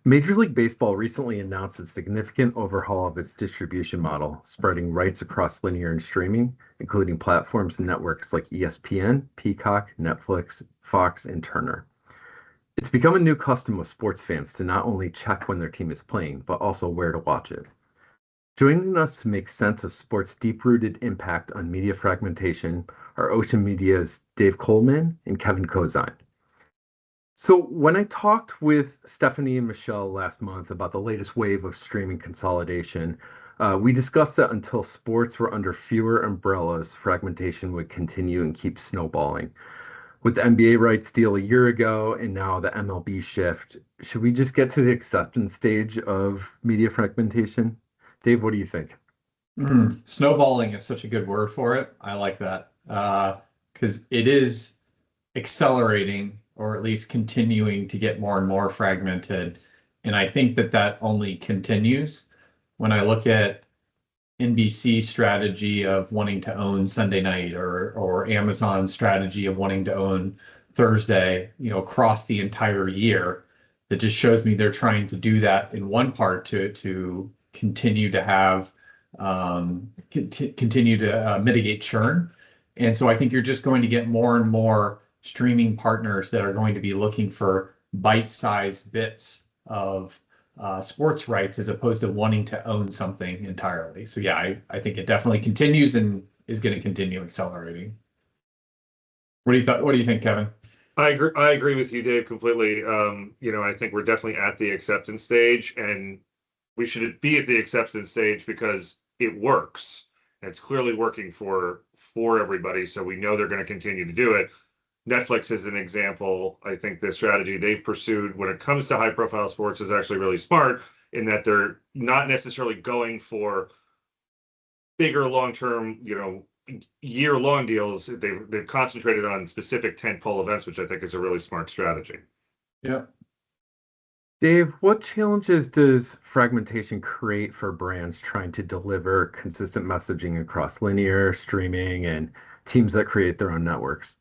Major League Baseball recently announced a significant overhaul of its distribution model, spreading rights across linear and streaming, including platforms and networks like ESPN, Peacock, Netflix, Fox, and Turner. It's become a new custom of sports fans to not only check when their team is playing, but also where to watch it. Joining us to make sense of sports' deep-rooted impact on media fragmentation are Ocean Media's Dave Coleman and Kevin Cozine. So when I talked with Stephanie and Michelle last month about the latest wave of streaming consolidation, we discussed that until sports were under fewer umbrellas, fragmentation would continue and keep snowballing. With the NBA rights deal a year ago and now the MLB shift, should we just get to the acceptance stage of media fragmentation? Dave, what do you think? Snowballing is such a good word for it. I like that because it is accelerating or at least continuing to get more and more fragmented. And I think that that only continues when I look at NBC's strategy of wanting to own Sunday night or Amazon's strategy of wanting to own Thursday, across the entire year. That just shows me they're trying to do that in one part to continue to have continue to mitigate churn. And so I think you're just going to get more and more streaming partners that are going to be looking for bite-sized bits of sports rights as opposed to wanting to own something entirely. So yeah, I think it definitely continues and is going to continue accelerating. What do you think, Kevin? I agree with you, Dave, completely. I think we're definitely at the acceptance stage, and we should be at the acceptance stage because it works. It's clearly working for everybody, so we know they're going to continue to do it. Netflix is an example. I think the strategy they've pursued when it comes to high-profile sports is actually really smart in that they're not necessarily going for bigger long-term, year-long deals. They've concentrated on specific tentpole events, which I think is a really smart strategy. Yeah. Dave, what challenges does fragmentation create for brands trying to deliver consistent messaging across linear, streaming, and teams that create their own networks?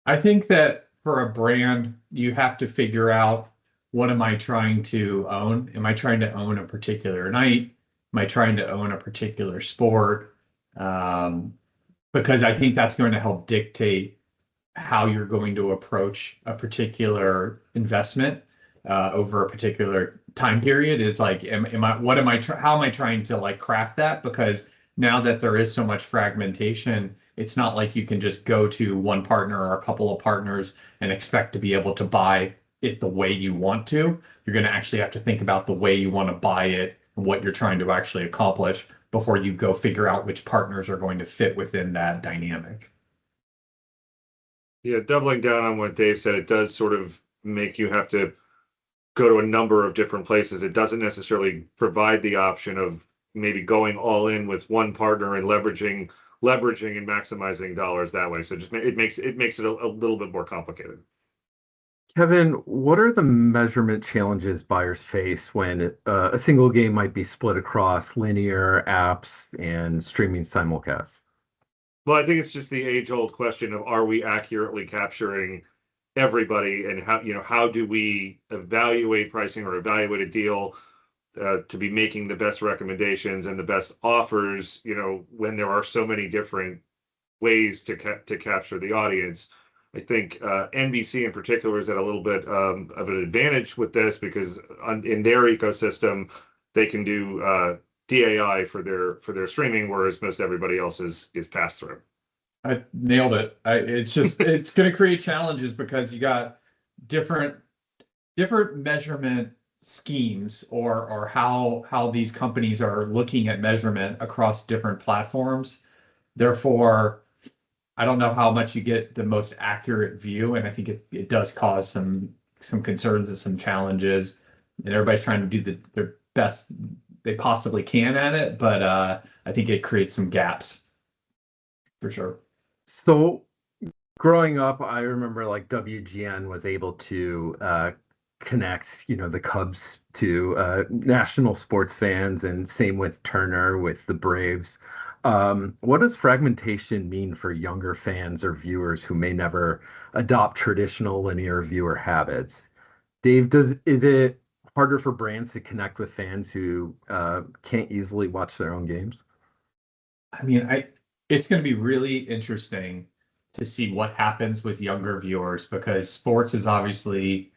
I think that for a brand, you have to figure out, what am I trying to own? Am I trying to own a particular night? Am I trying to own a particular sport? Because I think that's going to help dictate how you're going to approach a particular investment over a particular time period. Is like, how am I trying to like craft that? Because now that there is so much fragmentation, it's not like you can just go to one partner or a couple of partners and expect to be able to buy it the way you want to. You're going to actually have to think about the way you want to buy it and what you're trying to actually accomplish before you go figure out which partners are going to fit within that dynamic. Yeah, doubling down on what Dave said, it does sort of make you have to go to a number of different places. It doesn't necessarily provide the option of maybe going all in with one partner and leveraging and maximizing dollars that way. So just it makes it a little bit more complicated. Kevin, what are the measurement challenges buyers face when a single game might be split across linear apps and streaming simulcasts? Well, I think it's just the age-old question of, are we accurately capturing everybody, and how do we evaluate pricing or evaluate a deal to be making the best recommendations and the best offers, when there are so many different ways to capture the audience. I think NBC in particular is at a little bit of an advantage with this because in their ecosystem, they can do DAI for their streaming, whereas most everybody else is pass through. I nailed it. It's going to create challenges because you got different measurement schemes or how these companies are looking at measurement across different platforms. Therefore, I don't know how much you get the most accurate view, and I think it does cause some concerns and some challenges. And everybody's trying to do their best they possibly can at it, but I think it creates some gaps for sure. So growing up, I remember like WGN was able to connect, the Cubs to national sports fans, and same with Turner with the Braves. What does fragmentation mean for younger fans or viewers who may never adopt traditional linear viewer habits? Dave, is it harder for brands to connect with fans who can't easily watch their own games? I mean, it's going to be really interesting to see what happens with younger viewers because sports is obviously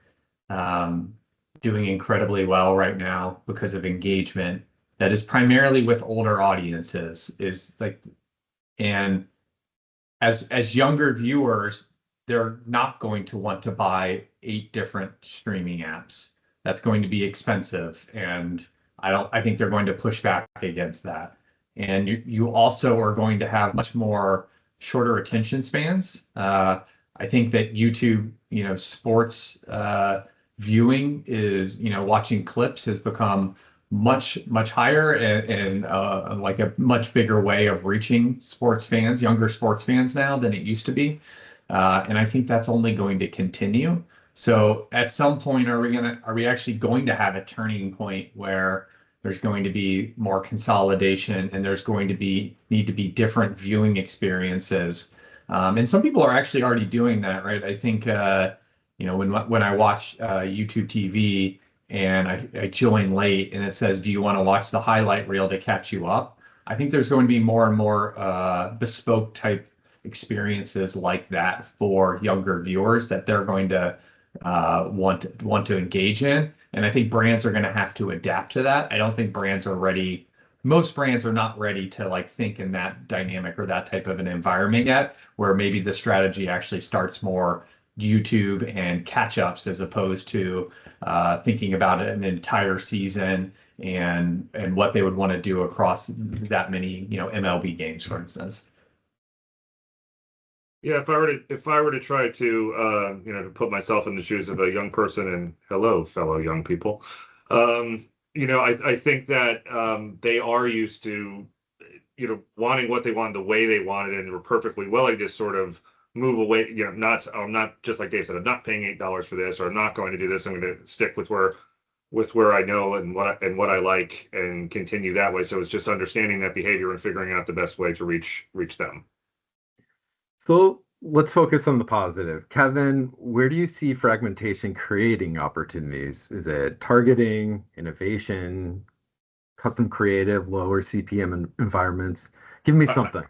um, doing incredibly well right now because of engagement that is primarily with older audiences is like, and as younger viewers, they're not going to want to buy 8 different streaming apps. That's going to be expensive, and I think they're going to push back against that. And you also are going to have much more shorter attention spans. I think that YouTube, sports viewing is, watching clips has become much higher and like a much bigger way of reaching younger sports fans now than it used to be. And I think that's only going to continue. So at some point, are we actually going to have a turning point where there's going to be more consolidation and there's going to need to be different viewing experiences? And some people are actually already doing that, right? I think, when I watch YouTube TV, and I join late and it says, do you want to watch the highlight reel to catch you up? I think there's going to be more and more bespoke type experiences like that for younger viewers that they're going to want to engage in. And I think brands are going to have to adapt to that. I don't think brands are ready. Most brands are not ready to like think in that dynamic or that type of an environment yet, where maybe the strategy actually starts more YouTube and catch ups as opposed to thinking about an entire season and what they would want to do across that many, MLB games, for instance. Yeah, if I were to try to to put myself in the shoes of a young person, and hello, fellow young people, I think that they are used to wanting what they wanted the way they wanted, and they were perfectly willing to sort of move away. I'm not, just like Dave said, I'm not paying $8 for this, or I'm not going to do this. I'm going to stick with where I know and what I like, and continue that way. So it's just understanding that behavior and figuring out the best way to reach them. So let's focus on the positive. Kevin, where do you see fragmentation creating opportunities? Is it targeting, innovation, custom creative, lower CPM environments? Give me something.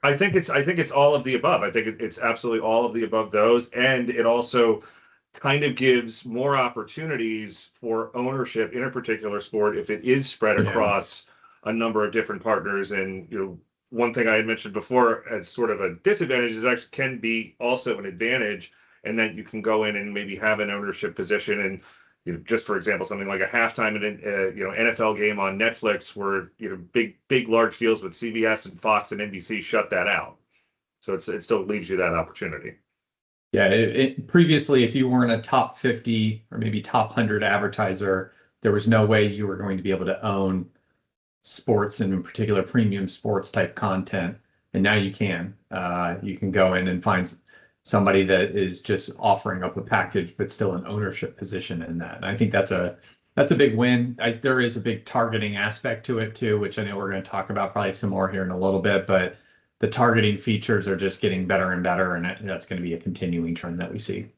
I think it's all of the above. I think it's absolutely all of the above those, and it also kind of gives more opportunities for ownership in a particular sport if it is spread across a number of different partners. And one thing I had mentioned before as sort of a disadvantage is actually can be also an advantage, and that you can go in and maybe have an ownership position. And just for example, something like a halftime in NFL game on Netflix, where big large deals with CBS and Fox and NBC shut that out. So it still leaves you that opportunity. Yeah, previously, if you weren't a top 50 or maybe top 100 advertiser, there was no way you were going to be able to own sports, and in particular premium sports type content. And now you can. You can go in and find somebody that is just offering up a package, but still an ownership position in that. And I think that's a big win. There is a big targeting aspect to it too, which I know we're going to talk about probably some more here in a little bit, but the targeting features are just getting better and better, and that's going to be a continuing trend that we see.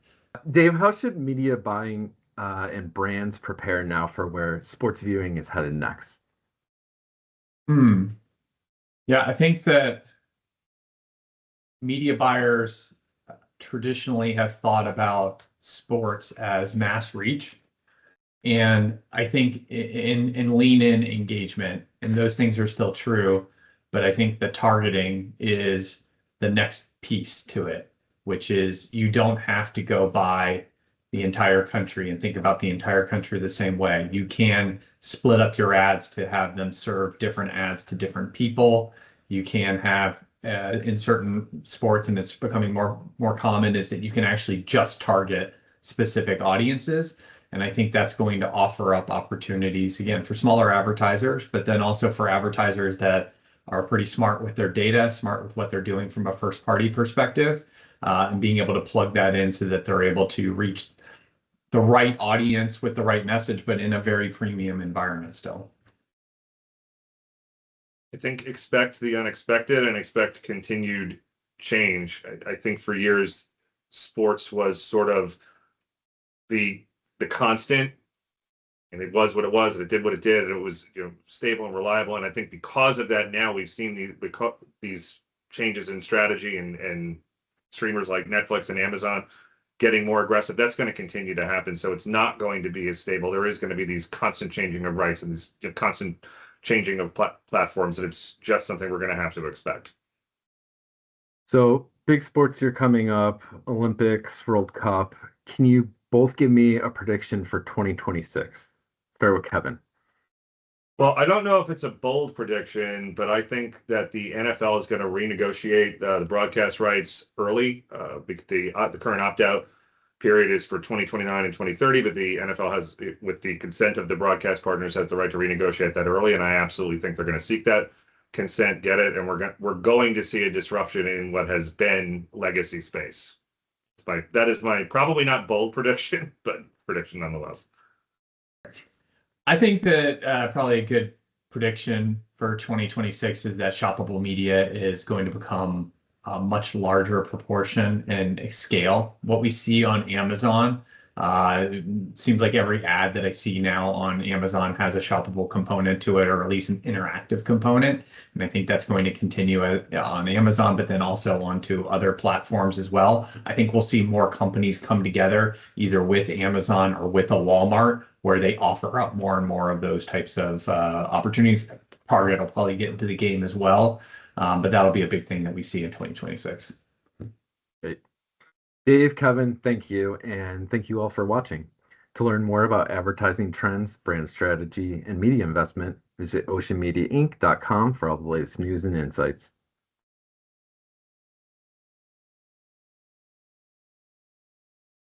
Dave, how should media buying and brands prepare now for where sports viewing is headed next? Yeah, I think that media buyers traditionally have thought about sports as mass reach. And I think in lean in engagement, and those things are still true, but I think the targeting is the next piece to it, which is you don't have to go buy the entire country and think about the entire country the same way. You can split up your ads to have them serve different ads to different people. You can have in certain sports, and it's becoming more common, is that you can actually just target specific audiences. And I think that's going to offer up opportunities again for smaller advertisers, but then also for advertisers that are pretty smart with their data, smart with what they're doing from a first party perspective, and being able to plug that in so that they're able to reach the right audience with the right message, but in a very premium environment still. I think expect the unexpected and expect continued change. I think for years, sports was sort of the the constant, and it was what it was, and it did what it did, and it was, you know, stable and reliable. And I think because of that, now we've seen these changes in strategy, and streamers like Netflix and Amazon getting more aggressive. That's going to continue to happen. So it's not going to be as stable. There is going to be these constant changing of rights and this, you know, constant changing of platforms, and it's just something we're going to have to expect. So big sports here coming up, Olympics, World Cup. Can you both give me a prediction for 2026? Start with Kevin. Well, I don't know if it's a bold prediction, but I think that the NFL is going to renegotiate the broadcast rights early. The current opt-out period is for 2029 and 2030, but the NFL has, with the consent of the broadcast partners, has the right to renegotiate that early, and I absolutely think they're going to seek that consent, get it, and we're going to see a disruption in what has been legacy space. That is my probably not bold prediction, but prediction nonetheless. I think that probably a good prediction for 2026 is that shoppable media is going to become a much larger proportion and scale. What we see on Amazon, it seems like every ad that I see now on Amazon has a shoppable component to it, or at least an interactive component. And I think that's going to continue on Amazon, but then also onto other platforms as well. I think we'll see more companies come together, either with Amazon or with a Walmart, where they offer up more and more of those types of opportunities. Target will probably get into the game as well, but that'll be a big thing that we see in 2026. Great. Dave, Kevin, thank you, and thank you all for watching. To learn more about advertising trends, brand strategy, and media investment, visit oceanmediainc.com for all the latest news and insights.